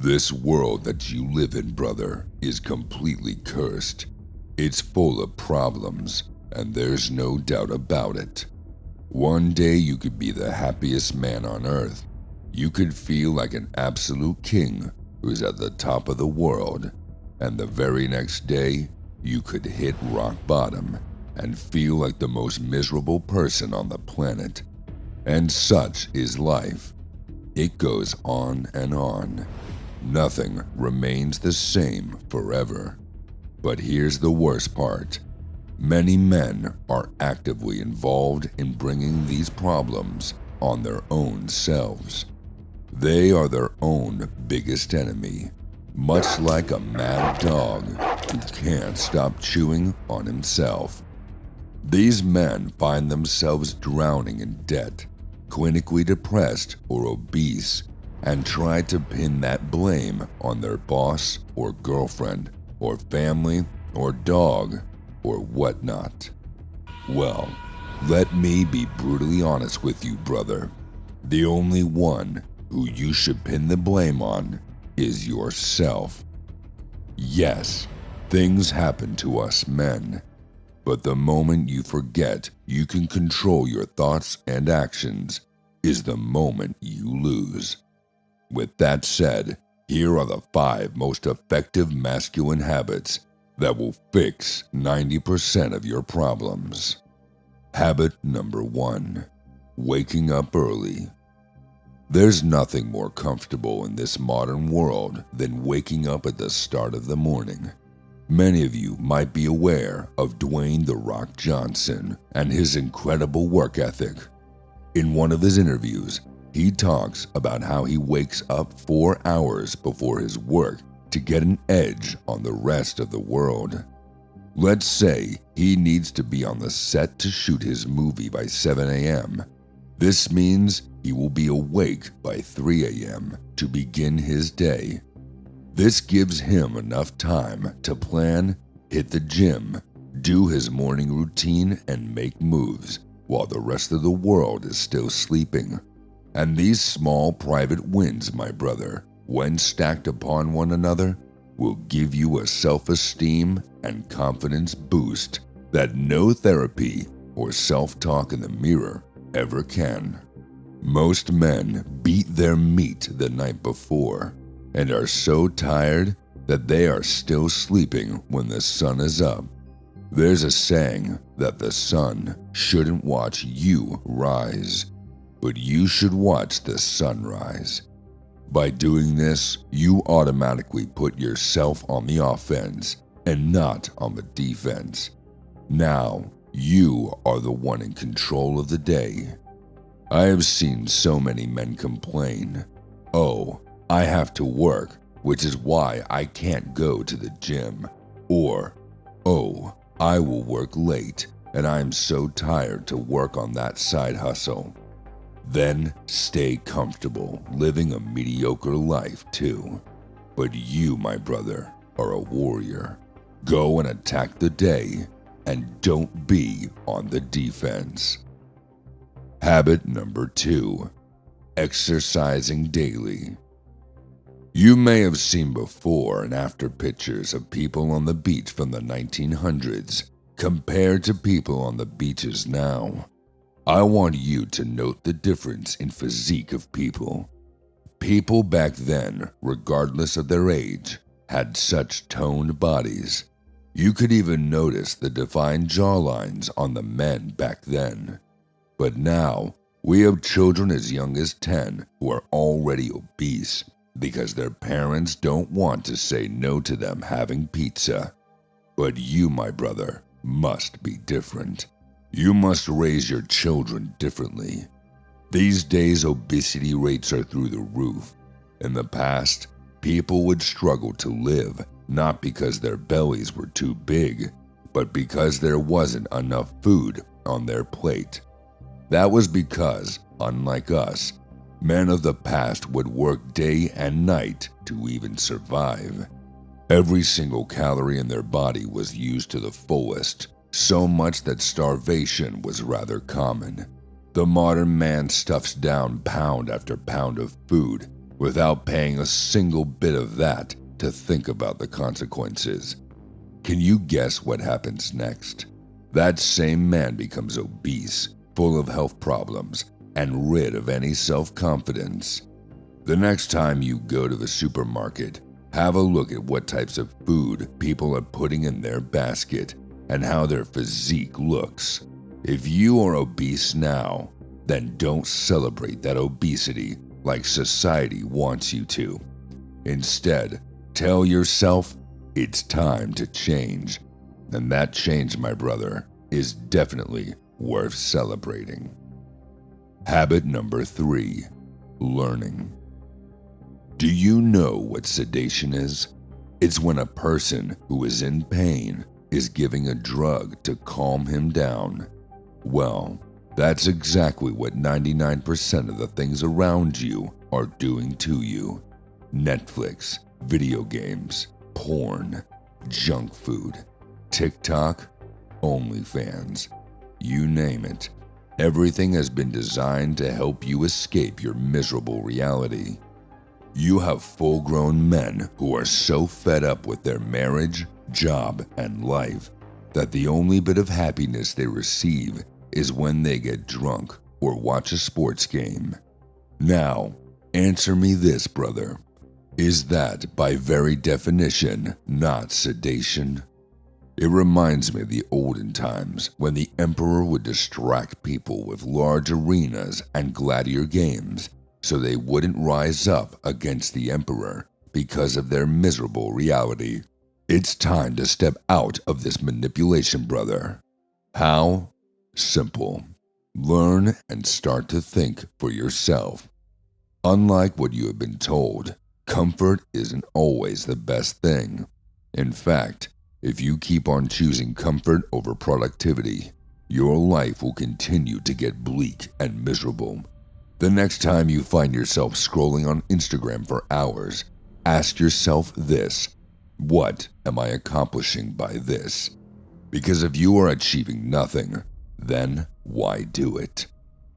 This world that you live in, brother, is completely cursed. It's full of problems, and there's no doubt about it. One day you could be the happiest man on earth. You could feel like an absolute king who's at the top of the world, and the very next day, you could hit rock bottom and feel like the most miserable person on the planet. And such is life. It goes on and on. Nothing remains the same forever. But here's the worst part. Many men are actively involved in bringing these problems on their own selves. They are their own biggest enemy, much like a mad dog who can't stop chewing on himself. These men find themselves drowning in debt, clinically depressed or obese, and try to pin that blame on their boss or girlfriend or family or dog or whatnot. Well, let me be brutally honest with you, brother. The only one who you should pin the blame on is yourself. Yes, things happen to us men, but the moment you forget you can control your thoughts and actions is the moment you lose. With that said, here are the 5 most effective masculine habits that will fix 90% of your problems. Habit number 1, waking up early. There's nothing more comfortable in this modern world than waking up at the start of the morning. Many of you might be aware of Dwayne "The Rock" Johnson and his incredible work ethic. In one of his interviews, he talks about how he wakes up 4 hours before his work to get an edge on the rest of the world. Let's say he needs to be on the set to shoot his movie by 7 a.m. This means he will be awake by 3 a.m. to begin his day. This gives him enough time to plan, hit the gym, do his morning routine, and make moves while the rest of the world is still sleeping. And these small private wins, my brother, when stacked upon one another, will give you a self-esteem and confidence boost that no therapy or self-talk in the mirror ever can. Most men beat their meat the night before and are so tired that they are still sleeping when the sun is up. There's a saying that the sun shouldn't watch you rise, but you should watch the sunrise. By doing this, you automatically put yourself on the offense and not on the defense. Now, you are the one in control of the day. I have seen so many men complain, "Oh, I have to work, which is why I can't go to the gym," or, "Oh, I will work late and I'm so tired to work on that side hustle." Then stay comfortable living a mediocre life too. But you, my brother, are a warrior. Go and attack the day and don't be on the defense. Habit number 2, exercising daily. You may have seen before and after pictures of people on the beach from the 1900s compared to people on the beaches now. I want you to note the difference in physique of people. People back then, regardless of their age, had such toned bodies. You could even notice the defined jawlines on the men back then. But now, we have children as young as 10 who are already obese because their parents don't want to say no to them having pizza. But you, my brother, must be different. You must raise your children differently. These days, obesity rates are through the roof. In the past, people would struggle to live, not because their bellies were too big, but because there wasn't enough food on their plate. That was because, unlike us, men of the past would work day and night to even survive. Every single calorie in their body was used to the fullest, so much that starvation was rather common. The modern man stuffs down pound after pound of food without paying a single bit of that to think about the consequences. Can you guess what happens next? That same man becomes obese, full of health problems, and rid of any self-confidence. The next time you go to the supermarket, have a look at what types of food people are putting in their basket and how their physique looks. If you are obese now, then don't celebrate that obesity like society wants you to. Instead, tell yourself it's time to change. And that change, my brother, is definitely worth celebrating. Habit number 3, learning. Do you know what sedation is? It's when a person who is in pain is giving a drug to calm him down. Well, that's exactly what 99% of the things around you are doing to you. Netflix, video games, porn, junk food, TikTok, OnlyFans, you name it. Everything has been designed to help you escape your miserable reality. You have full-grown men who are so fed up with their marriage, job, and life that the only bit of happiness they receive is when they get drunk or watch a sports game. Now, answer me this, brother. Is that, by very definition, not sedation? It reminds me of the olden times when the emperor would distract people with large arenas and gladiator games so they wouldn't rise up against the emperor because of their miserable reality. It's time to step out of this manipulation, brother. How? Simple. Learn and start to think for yourself. Unlike what you have been told, comfort isn't always the best thing. In fact, if you keep on choosing comfort over productivity, your life will continue to get bleak and miserable. The next time you find yourself scrolling on Instagram for hours, ask yourself this: what am I accomplishing by this? Because if you are achieving nothing, then why do it?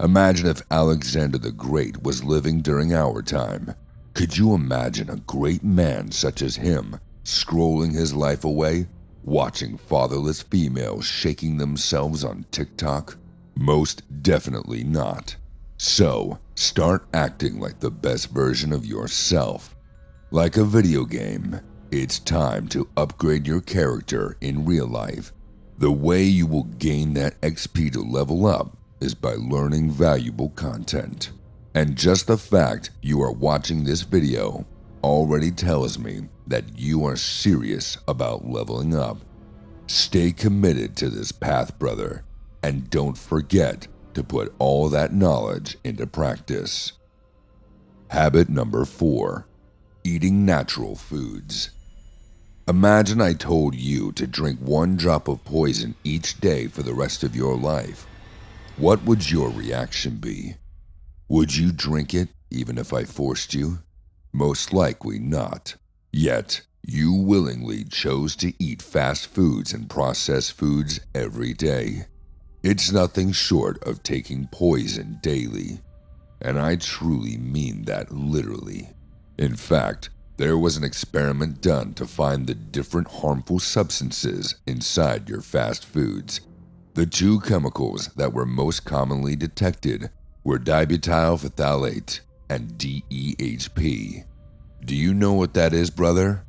Imagine if Alexander the Great was living during our time. Could you imagine a great man such as him scrolling his life away, watching fatherless females shaking themselves on TikTok? Most definitely not. So, start acting like the best version of yourself. Like a video game, it's time to upgrade your character in real life. The way you will gain that XP to level up is by learning valuable content. And just the fact you are watching this video already tells me that you are serious about leveling up. Stay committed to this path, brother, and don't forget to put all that knowledge into practice. Habit number 4, eating natural foods. Imagine I told you to drink 1 drop of poison each day for the rest of your life. What would your reaction be? Would you drink it even if I forced you? Most likely not. Yet, you willingly chose to eat fast foods and processed foods every day. It's nothing short of taking poison daily. And I truly mean that literally. In fact, there was an experiment done to find the different harmful substances inside your fast foods. The 2 chemicals that were most commonly detected were dibutyl phthalate and DEHP. Do you know what that is, brother?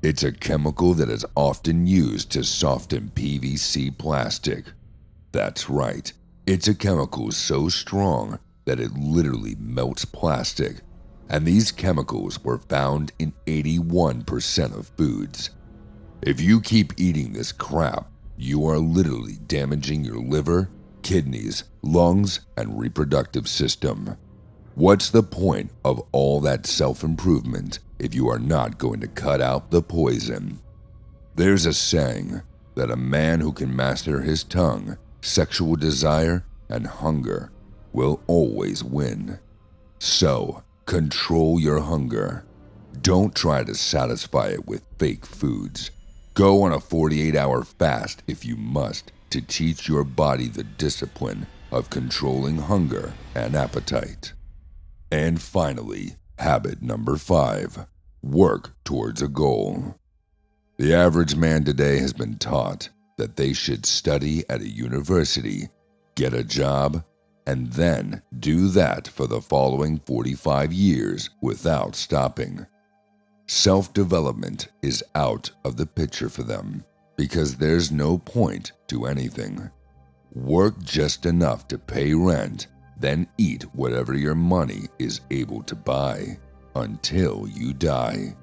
It's a chemical that is often used to soften PVC plastic. That's right, it's a chemical so strong that it literally melts plastic, and these chemicals were found in 81% of foods. If you keep eating this crap, you are literally damaging your liver, kidneys, lungs, and reproductive system. What's the point of all that self-improvement if you are not going to cut out the poison? There's a saying that a man who can master his tongue, sexual desire, and hunger will always win. So, control your hunger. Don't try to satisfy it with fake foods. Go on a 48-hour fast if you must to teach your body the discipline of controlling hunger and appetite. And finally, Habit number 5. Work towards a goal. The average man today has been taught that they should study at a university, get a job, and then do that for the following 45 years without stopping. Self-development is out of the picture for them because there's no point to anything. Work just enough to pay rent, then eat whatever your money is able to buy until you die.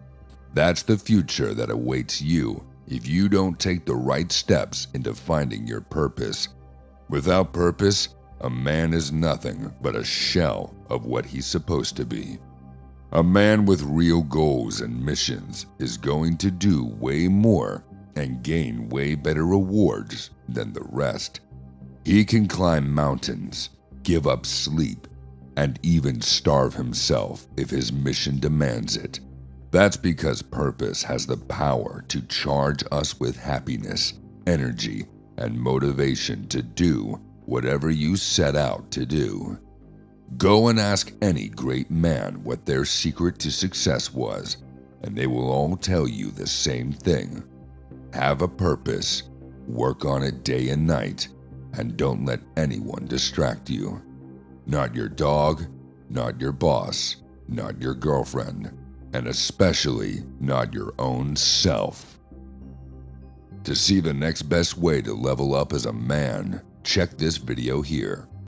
That's the future that awaits you if you don't take the right steps into finding your purpose. Without purpose, a man is nothing but a shell of what he's supposed to be. A man with real goals and missions is going to do way more and gain way better rewards than the rest. He can climb mountains, give up sleep, and even starve himself if his mission demands it. That's because purpose has the power to charge us with happiness, energy, and motivation to do whatever you set out to do. Go and ask any great man what their secret to success was, and they will all tell you the same thing. Have a purpose, work on it day and night, and don't let anyone distract you. Not your dog, not your boss, not your girlfriend, and especially not your own self. To see the next best way to level up as a man, check this video here.